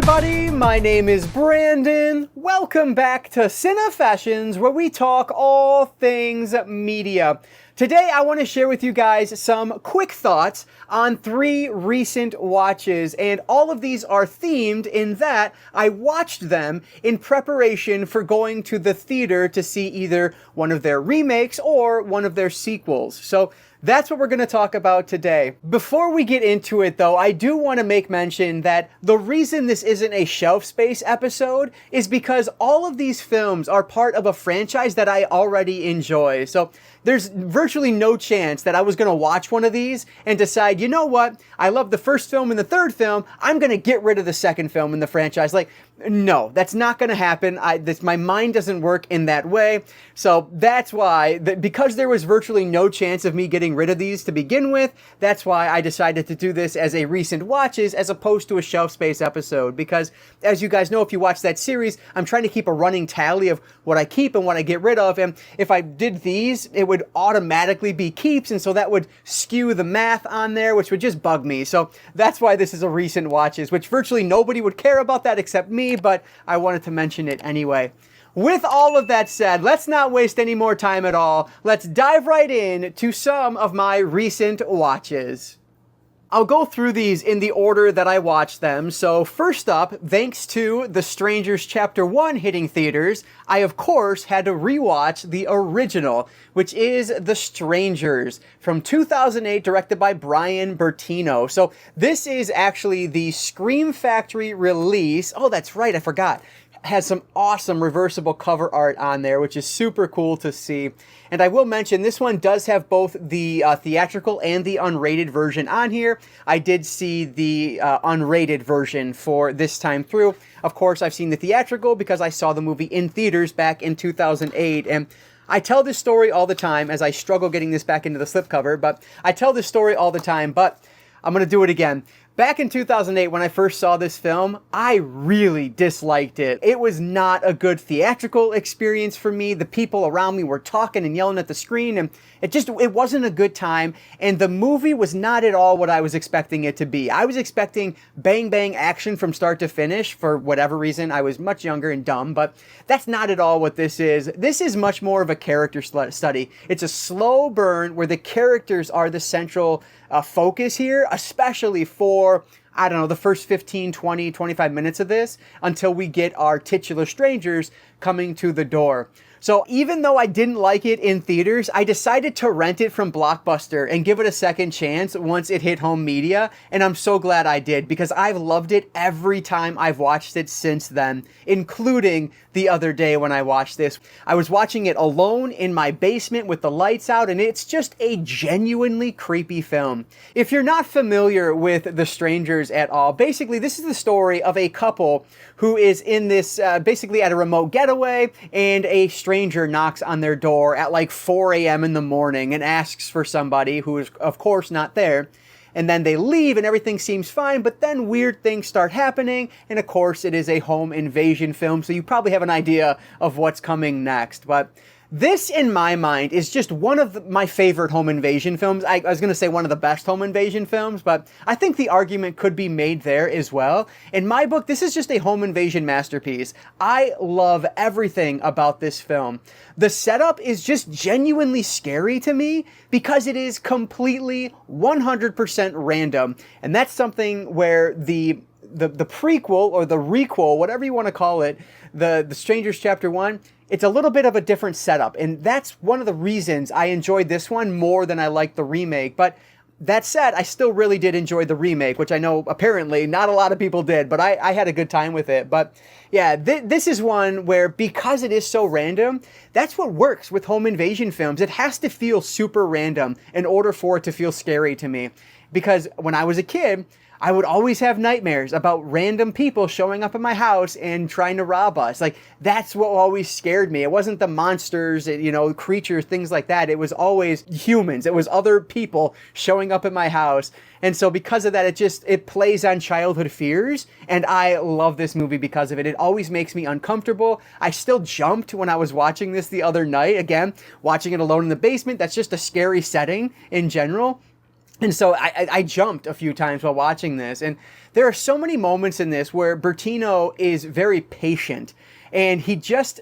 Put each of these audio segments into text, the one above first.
everybody, my name is Brandon. Welcome back to Cinefessions, where we talk all things media. Today I want to share with you guys some quick thoughts on 3 recent watches, and all of these are themed in that I watched them in preparation for going to the theater to see either one of their remakes or one of their sequels. So that's what we're going to talk about today. Before we get into it though, I do want to make mention that the reason this isn't a shelf space episode is because all of these films are part of a franchise that I already enjoy. So there's virtually no chance that I was going to watch one of these and decide, you know what, I love the first film and the third film, I'm going to get rid of the second film in the franchise. Like, no, that's not going to happen. My mind doesn't work in that way. So that's why, because there was virtually no chance of me getting rid of these to begin with, that's why I decided to do this as a recent watches as opposed to a shelf space episode. Because as you guys know, if you watch that series, I'm trying to keep a running tally of what I keep and what I get rid of. And if I did these, it would automatically be keeps. And so that would skew the math on there, which would just bug me. So that's why this is a recent watches, which virtually nobody would care about that except me, but I wanted to mention it anyway. With all of that said, let's not waste any more time at all. Let's dive right in to some of my recent watches. I'll go through these in the order that I watched them. So first up, thanks to The Strangers Chapter 1 hitting theaters, I of course had to rewatch the original, which is The Strangers from 2008, directed by Brian Bertino. So this is actually the Scream Factory release. Oh, that's right, I forgot. Has some awesome reversible cover art on there, which is super cool to see. And I will mention, this one does have both the theatrical and the unrated version on here. I did see the unrated version for this time through. Of course, I've seen the theatrical because I saw the movie in theaters back in 2008. And I tell this story all the time as I struggle getting this back into the slipcover, but I tell this story all the time, but I'm going to do it again. Back in 2008, when I first saw this film, I really disliked it. It was not a good theatrical experience for me. The people around me were talking and yelling at the screen, and it wasn't a good time. And the movie was not at all what I was expecting it to be. I was expecting bang bang action from start to finish. For whatever reason, I was much younger and dumb, but that's not at all what this is. This is much more of a character study. It's a slow burn where the characters are the central focus here, especially for, I don't know, the first 15, 20, 25 minutes of this until we get our titular strangers coming to the door. So even though I didn't like it in theaters, I decided to rent it from Blockbuster and give it a second chance once it hit home media, and I'm so glad I did because I've loved it every time I've watched it since then, including the other day when I watched this. I was watching it alone in my basement with the lights out, and it's just a genuinely creepy film. If you're not familiar with The Strangers at all, basically this is the story of a couple who is in this, basically at a remote getaway, and a stranger knocks on their door at like 4 a.m. in the morning and asks for somebody who is, of course, not there. And then they leave and everything seems fine, but then weird things start happening. And of course, it is a home invasion film, so you probably have an idea of what's coming next. But this, in my mind, is just one of my favorite home invasion films. I was going to say one of the best home invasion films, but I think the argument could be made there as well. In my book, this is just a home invasion masterpiece. I love everything about this film. The setup is just genuinely scary to me because it is completely 100% random. And that's something where the prequel or the requel, whatever you want to call it, the Strangers Chapter 1, it's a little bit of a different setup. And that's one of the reasons I enjoyed this one more than I liked the remake. But that said, I still really did enjoy the remake, which I know apparently not a lot of people did, but I had a good time with it. But yeah, this is one where, because it is so random, that's what works with home invasion films. It has to feel super random in order for it to feel scary to me. Because when I was a kid, I would always have nightmares about random people showing up at my house and trying to rob us. Like, that's what always scared me. It wasn't the monsters, creatures, things like that. It was always humans. It was other people showing up at my house. And so because of that, it plays on childhood fears. And I love this movie because of it. It always makes me uncomfortable. I still jumped when I was watching this the other night. Again, watching it alone in the basement. That's just a scary setting in general. And so I jumped a few times while watching this. And there are so many moments in this where Bertino is very patient, and he just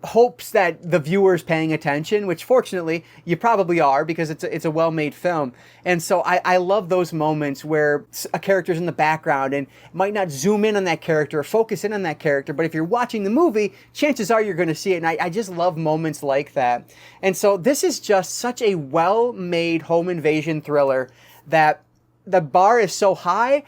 hopes that the viewer's paying attention, which fortunately you probably are, because it's a well-made film. And so I love those moments where a character's in the background and might not zoom in on that character or focus in on that character, but if you're watching the movie, chances are you're going to see it. And I just love moments like that. And so this is just such a well-made home invasion thriller that the bar is so high.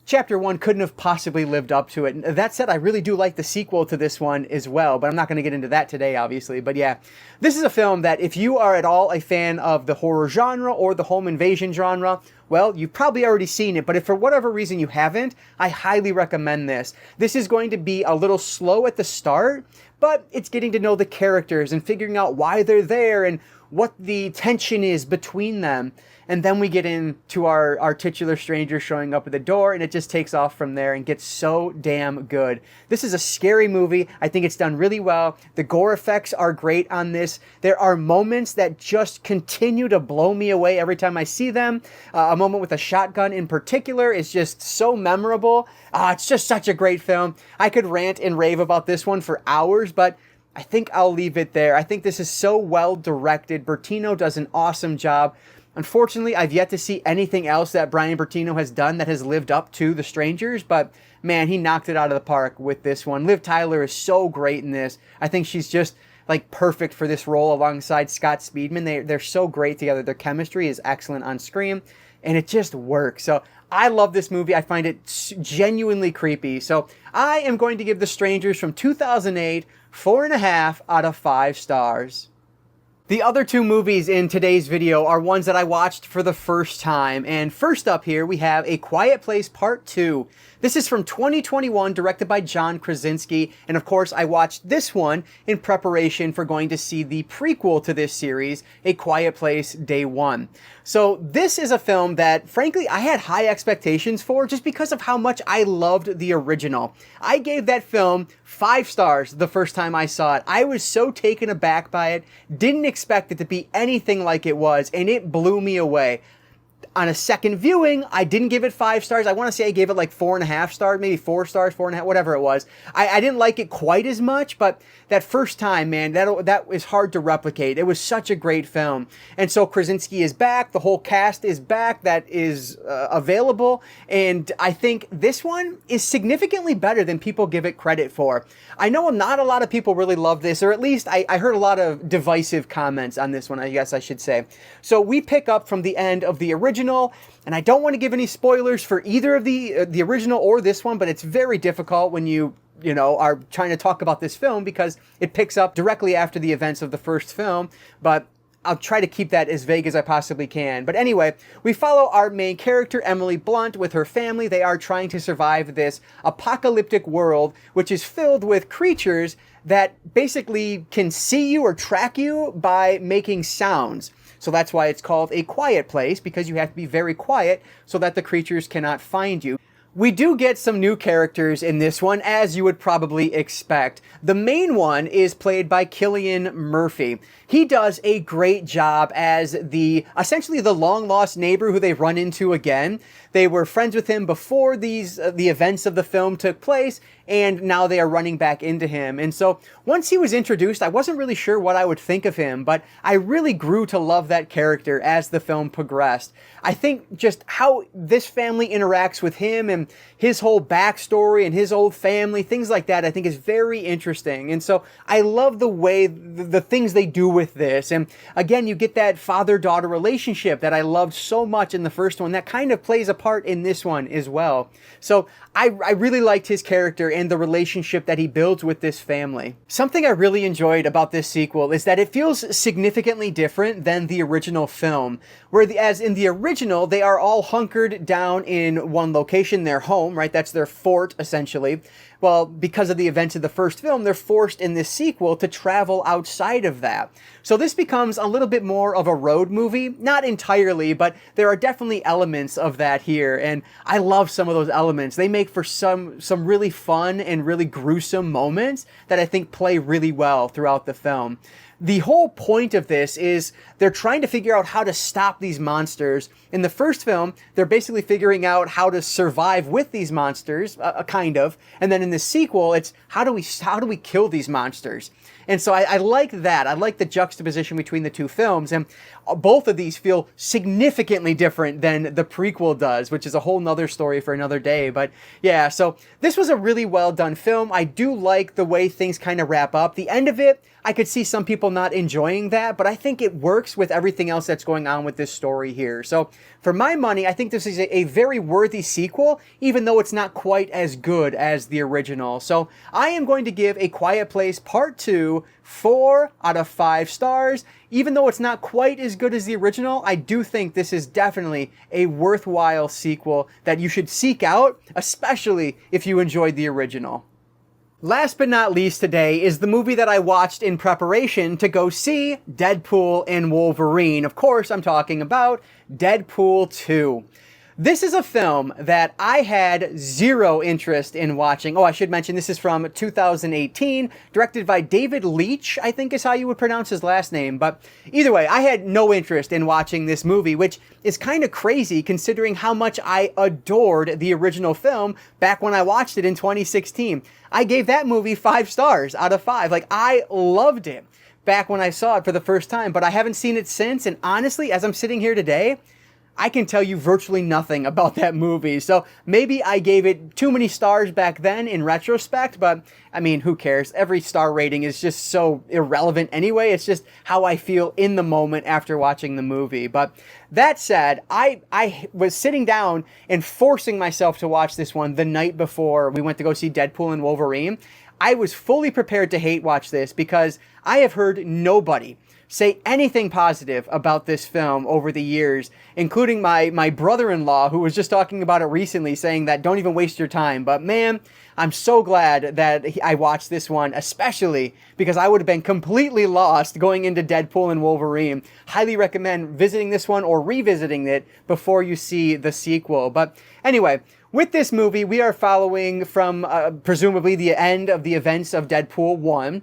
Chapter 1 couldn't have possibly lived up to it. And that said, I really do like the sequel to this one as well, but I'm not going to get into that today, obviously. But yeah, this is a film that if you are at all a fan of the horror genre or the home invasion genre, well, you've probably already seen it, but if for whatever reason you haven't, I highly recommend this. This is going to be a little slow at the start, but it's getting to know the characters and figuring out why they're there and what the tension is between them. And then we get into our titular stranger showing up at the door, and it just takes off from there and gets so damn good. This is a scary movie. I think it's done really well. The gore effects are great on this. There are moments that just continue to blow me away every time I see them. A moment with a shotgun in particular is just so memorable. It's just such a great film. I could rant and rave about this one for hours, but I think I'll leave it there. I think this is so well directed. Bertino does an awesome job. Unfortunately, I've yet to see anything else that Brian Bertino has done that has lived up to The Strangers, but man, he knocked it out of the park with this one. Liv Tyler is so great in this. I think she's just like perfect for this role alongside Scott Speedman. They're so great together. Their chemistry is excellent on screen, and it just works. So I love this movie. I find it genuinely creepy. So I am going to give The Strangers from 2008 4.5 out of 5 stars. The other two movies in today's video are ones that I watched for the first time. And first up here, we have A Quiet Place Part 2. This is from 2021, directed by John Krasinski. And of course, I watched this one in preparation for going to see the prequel to this series, A Quiet Place Day One. So this is a film that, frankly, I had high expectations for just because of how much I loved the original. I gave that film 5 stars the first time I saw it. I was so taken aback by it, didn't expect it to be anything like it was, and it blew me away. On a second viewing, I didn't give it 5 stars. I want to say I gave it like 4.5 stars, maybe 4 stars, 4.5, whatever it was. I didn't like it quite as much, but that first time, man, that is hard to replicate. It was such a great film. And so Krasinski is back. The whole cast is back that is available. And I think this one is significantly better than people give it credit for. I know not a lot of people really love this, or at least I heard a lot of divisive comments on this one, I guess I should say. So we pick up from the end of the original, and I don't want to give any spoilers for either of the original or this one, but it's very difficult when you are trying to talk about this film because it picks up directly after the events of the first film, but I'll try to keep that as vague as I possibly can. But anyway, we follow our main character, Emily Blunt, with her family. They are trying to survive this apocalyptic world, which is filled with creatures that basically can see you or track you by making sounds. So that's why it's called A Quiet Place, because you have to be very quiet so that the creatures cannot find you. We do get some new characters in this one, as you would probably expect. The main one is played by Cillian Murphy. He does a great job as essentially the long-lost neighbor who they run into again. They were friends with him before the events of the film took place, and now they are running back into him. And so once he was introduced, I wasn't really sure what I would think of him, but I really grew to love that character as the film progressed. I think just how this family interacts with him and his whole backstory and his old family, things like that, I think is very interesting. And so I love the way the things they do with this. And again, you get that father-daughter relationship that I loved so much in the first one that kind of plays a part in this one as well. So I really liked his character and the relationship that he builds with this family. Something I really enjoyed about this sequel is that it feels significantly different than the original film, whereas in the original, they are all hunkered down in one location, their home, right? That's their fort, essentially. Well, because of the events of the first film, they're forced in this sequel to travel outside of that. So this becomes a little bit more of a road movie. Not entirely, but there are definitely elements of that here. And I love some of those elements. They make for some really fun and really gruesome moments that I think play really well throughout the film. The whole point of this is they're trying to figure out how to stop these monsters. In the first film, they're basically figuring out how to survive with these monsters, kind of. And then in the sequel, it's how do we kill these monsters? And so I like that. I like the juxtaposition between the two films. And both of these feel significantly different than the prequel does, which is a whole nother story for another day. But yeah, so this was a really well done film. I do like the way things kind of wrap up. The end of it, I could see some people not enjoying that, but I think it works with everything else that's going on with this story here. So for my money, I think this is a very worthy sequel, even though it's not quite as good as the original. So I am going to give A Quiet Place Part 2 4 out of 5 stars. Even though it's not quite as good as the original, I do think this is definitely a worthwhile sequel that you should seek out, especially if you enjoyed the original. Last but not least today is the movie that I watched in preparation to go see Deadpool and Wolverine. Of course, I'm talking about Deadpool 2. This is a film that I had zero interest in watching. Oh, I should mention this is from 2018, directed by David Leitch, I think is how you would pronounce his last name. But either way, I had no interest in watching this movie, which is kind of crazy considering how much I adored the original film back when I watched it in 2016. I gave that movie 5 stars out of 5. Like, I loved it back when I saw it for the first time, but I haven't seen it since. And honestly, as I'm sitting here today, I can tell you virtually nothing about that movie. So maybe I gave it too many stars back then in retrospect, but I mean, who cares? Every star rating is just so irrelevant anyway. It's just how I feel in the moment after watching the movie. But that said, I was sitting down and forcing myself to watch this one the night before we went to go see Deadpool and Wolverine. I was fully prepared to hate watch this because I have heard nobody say anything positive about this film over the years, including my brother-in-law, who was just talking about it recently, saying that don't even waste your time. But man, I'm so glad that I watched this one, especially because I would have been completely lost going into Deadpool and Wolverine. Highly recommend visiting this one or revisiting it before you see the sequel. But anyway, with this movie, we are following from presumably the end of the events of Deadpool 1,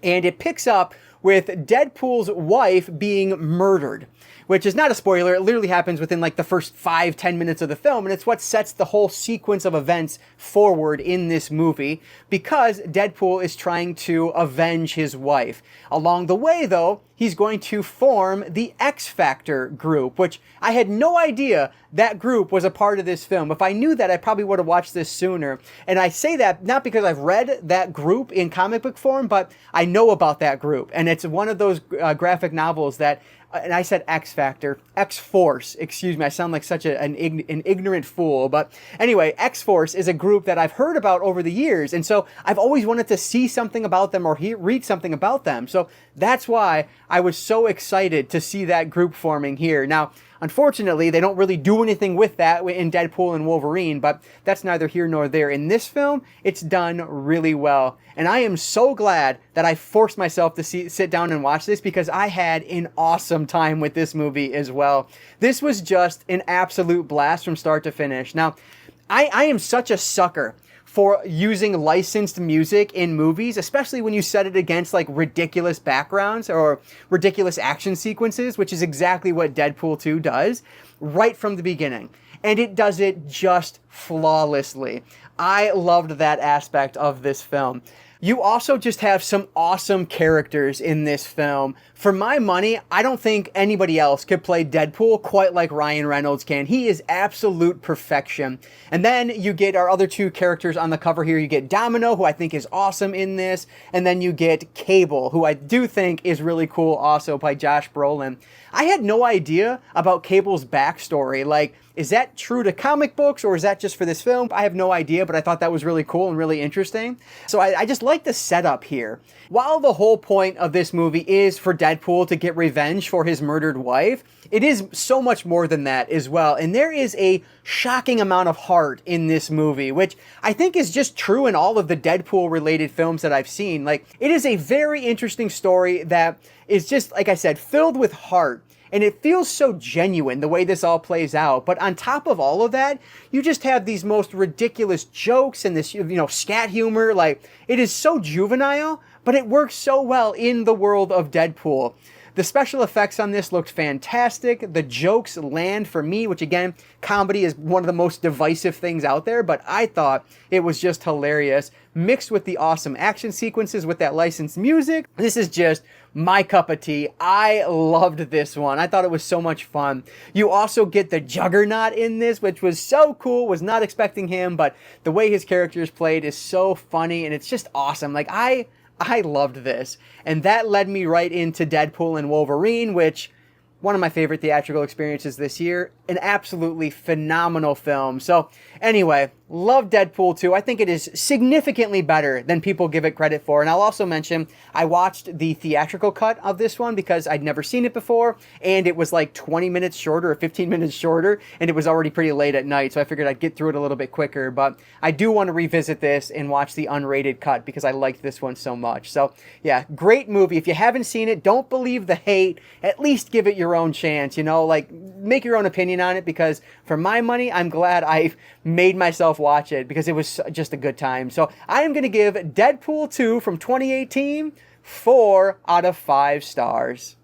and it picks up with Deadpool's wife being murdered, which is not a spoiler. It literally happens within like the first 5-10 minutes of the film, and it's what sets the whole sequence of events forward in this movie because Deadpool is trying to avenge his wife. Along the way, though, he's going to form the X Factor group, which I had no idea that group was a part of this film. If I knew that, I probably would have watched this sooner. And I say that not because I've read that group in comic book form, but I know about that group. And it's one of those graphic novels that, and I said X Factor, X-Force, excuse me, I sound like such an ignorant fool. But anyway, X-Force is a group that I've heard about over the years. And so I've always wanted to see something about them or read something about them. So that's why I was so excited to see that group forming here. Now, unfortunately, they don't really do anything with that in Deadpool and Wolverine, but that's neither here nor there. In this film, it's done really well. And I am so glad that I forced myself to sit down and watch this because I had an awesome time with this movie as well. This was just an absolute blast from start to finish. Now, I am such a sucker for using licensed music in movies, especially when you set it against like ridiculous backgrounds or ridiculous action sequences, which is exactly what Deadpool 2 does right from the beginning. And it does it just flawlessly. I loved that aspect of this film. You also just have some awesome characters in this film. For my money, I don't think anybody else could play Deadpool quite like Ryan Reynolds can. He is absolute perfection. And then you get our other two characters on the cover here. You get Domino, who I think is awesome in this. And then you get Cable, who I do think is really cool also by Josh Brolin. I had no idea about Cable's backstory. Like, is that true to comic books or is that just for this film? I have no idea, but I thought that was really cool and really interesting. So I just like the setup here. While the whole point of this movie is for Deadpool to get revenge for his murdered wife, it is so much more than that as well. And there is a shocking amount of heart in this movie, which I think is just true in all of the Deadpool related films that I've seen. Like, it is a very interesting story that is just, like I said, filled with heart. And it feels so genuine the way this all plays out. But on top of all of that, you just have these most ridiculous jokes and this, scat humor. Like, it is so juvenile, but it works so well in the world of Deadpool. The special effects on this looked fantastic. The jokes land for me, which again, comedy is one of the most divisive things out there, but I thought it was just hilarious. Mixed with the awesome action sequences with that licensed music. This is just my cup of tea. I loved this one. I thought it was so much fun. You also get the Juggernaut in this, which was so cool. Was not expecting him, but the way his character is played is so funny, and it's just awesome. Like, I loved this. And that led me right into Deadpool and Wolverine, which, one of my favorite theatrical experiences this year. An absolutely phenomenal film. So anyway, love Deadpool 2. I think it is significantly better than people give it credit for. And I'll also mention, I watched the theatrical cut of this one because I'd never seen it before, and it was like 20 minutes shorter or 15 minutes shorter, and it was already pretty late at night, so I figured I'd get through it a little bit quicker. But I do want to revisit this and watch the unrated cut because I liked this one so much. So yeah, great movie. If you haven't seen it, don't believe the hate. At least give it your own chance, you know, like make your own opinion on it, because for my money, I'm glad I made myself watch it because it was just a good time. So I am going to give Deadpool 2 from 2018 4 out of 5 stars.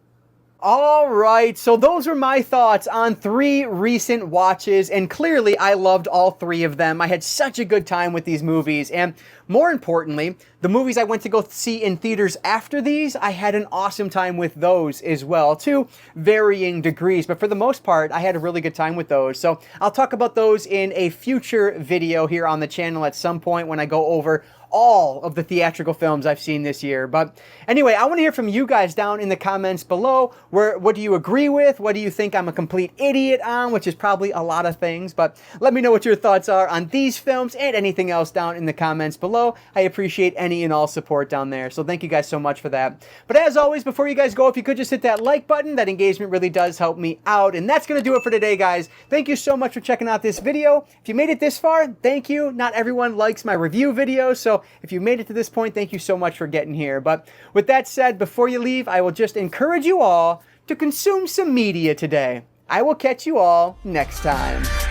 All right, so those were my thoughts on 3 recent watches, and clearly I loved all 3 of them. I had such a good time with these movies, and more importantly, the movies I went to go see in theaters after these, I had an awesome time with those as well, to varying degrees, but for the most part, I had a really good time with those. So I'll talk about those in a future video here on the channel at some point when I go over all of the theatrical films I've seen this year. But anyway, I want to hear from you guys down in the comments below. What do you agree with? What do you think I'm a complete idiot on? Which is probably a lot of things, but let me know what your thoughts are on these films and anything else down in the comments below. I appreciate any and all support down there, so thank you guys so much for that. But as always, before you guys go, if you could just hit that like button, that engagement really does help me out. And that's going to do it for today, guys. Thank you so much for checking out this video. If you made it this far, thank you. Not everyone likes my review videos, so if you made it to this point, thank you so much for getting here. But with that said, before you leave, I will just encourage you all to consume some media today. I will catch you all next time.